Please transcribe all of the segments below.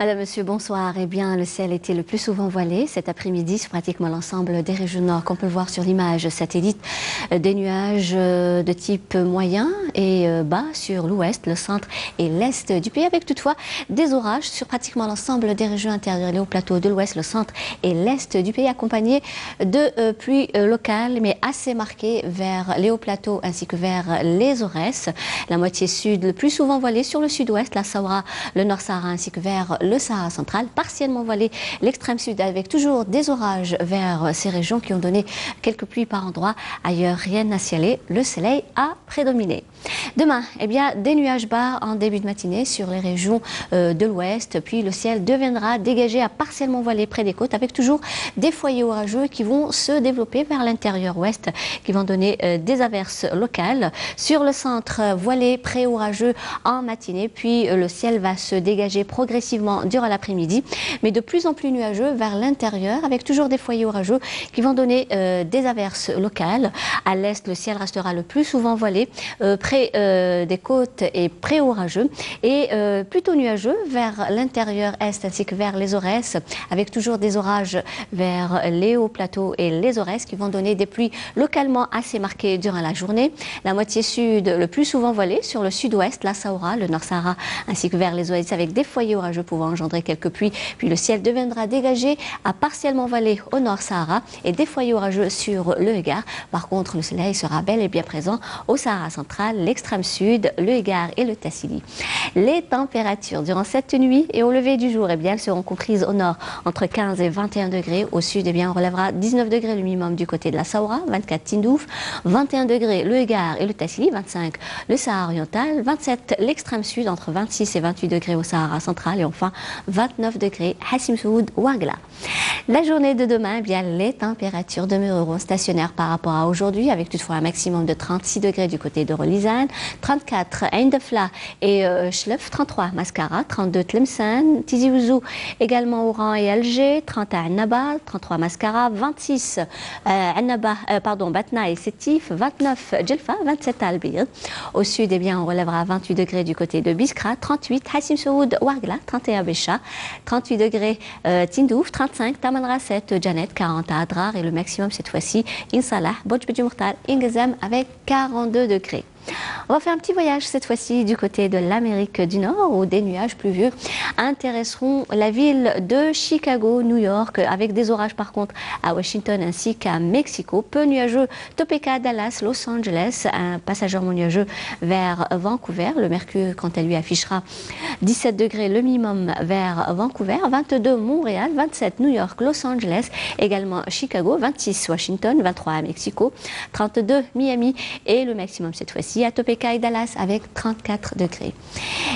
Madame, Monsieur, bonsoir. Eh bien, le ciel était le plus souvent voilé cet après-midi sur pratiquement l'ensemble des régions nord. Comme on peut le voir sur l'image satellite, des nuages de type moyen et bas sur l'ouest, le centre et l'est du pays, avec toutefois des orages sur pratiquement l'ensemble des régions intérieures, les hauts plateaux de l'ouest, le centre et l'est du pays, accompagnés de pluies locales, mais assez marquées vers les hauts plateaux ainsi que vers les Aurès. La moitié sud, le plus souvent voilée sur le sud-ouest, la Sahara, le Nord-Sahara ainsi que vers le Sahara central, partiellement voilé l'extrême sud avec toujours des orages vers ces régions qui ont donné quelques pluies par endroits. Ailleurs, rien à signaler, le soleil a prédominé. Demain, eh bien, des nuages bas en début de matinée sur les régions de l'ouest, puis le ciel deviendra dégagé à partiellement voilé près des côtes avec toujours des foyers orageux qui vont se développer vers l'intérieur ouest, qui vont donner des averses locales. Sur le centre, voilé pré-orageux en matinée, puis le ciel va se dégager progressivement durant l'après-midi, mais de plus en plus nuageux vers l'intérieur avec toujours des foyers orageux qui vont donner des averses locales. À l'est, le ciel restera le plus souvent voilé près des côtes et pré-orageux et plutôt nuageux vers l'intérieur est ainsi que vers les Aurès avec toujours des orages vers les hauts plateaux et les Aurès qui vont donner des pluies localement assez marquées durant la journée. La moitié sud le plus souvent voilée sur le sud-ouest, la Sahara, le Nord-Sahara ainsi que vers les Oasis avec des foyers orageux pouvant engendrer quelques pluies. Puis le ciel deviendra dégagé à partiellement voilé au Nord-Sahara et des foyers orageux sur le Égard. Par contre, le soleil sera bel et bien présent au Sahara central, l'extrême sud, le Égard et le Tassili. Les températures durant cette nuit et au lever du jour, eh bien, elles seront comprises au nord entre 15 et 21 degrés. Au sud, eh bien, on relèvera 19 degrés le minimum du côté de la Sahara, 24 Tindouf, 21 degrés le Égard et le Tassili, 25 le Sahara oriental, 27 l'extrême sud entre 26 et 28 degrés au Sahara central et enfin 29 degrés Hassim Soud ou Ouargla. La journée de demain, eh bien, les températures demeureront stationnaires par rapport à aujourd'hui, avec toutefois un maximum de 36 degrés du côté de Rolizane, 34 Ain Defla et Chlef, 33 Mascara, 32 Tlemcen, Tizi Ouzou, également Oran et Alger, 30 à Annaba, 33 Mascara, 26 Batna et Sétif, 29 Djelfa, 27 à Albir. Au sud, eh bien, on relèvera 28 degrés du côté de Biskra, 38 Hassim Soud, Ouargla, 31 Bécha, 38 degrés Tindouf, 35 Tamanrasset, Janet, 40 à Adrar et le maximum cette fois-ci, Insalah, Bojbedji Mourtal, Ingezem avec 42 degrés. On va faire un petit voyage cette fois-ci du côté de l'Amérique du Nord où des nuages pluvieux intéresseront la ville de Chicago, New York, avec des orages par contre à Washington ainsi qu'à Mexico. Peu nuageux, Topeka, Dallas, Los Angeles, un passagèrement nuageux vers Vancouver. Le mercure, quant à lui, affichera 17 degrés le minimum vers Vancouver, 22 Montréal, 27 New York, Los Angeles, également Chicago, 26 Washington, 23 à Mexico, 32 Miami et le maximum cette fois-ci à Topeka et Dallas avec 34 degrés.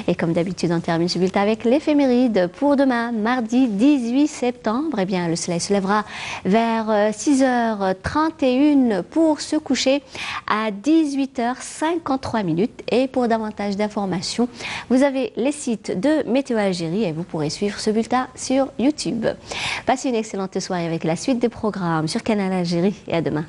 Et comme d'habitude, on termine ce bulletin avec l'éphéméride pour demain, mardi 18 septembre. Eh bien, le soleil se lèvera vers 6h31 pour se coucher à 18h53. Et pour davantage d'informations, vous avez les sites de Météo Algérie et vous pourrez suivre ce bulletin sur YouTube. Passez une excellente soirée avec la suite des programmes sur Canal Algérie et à demain.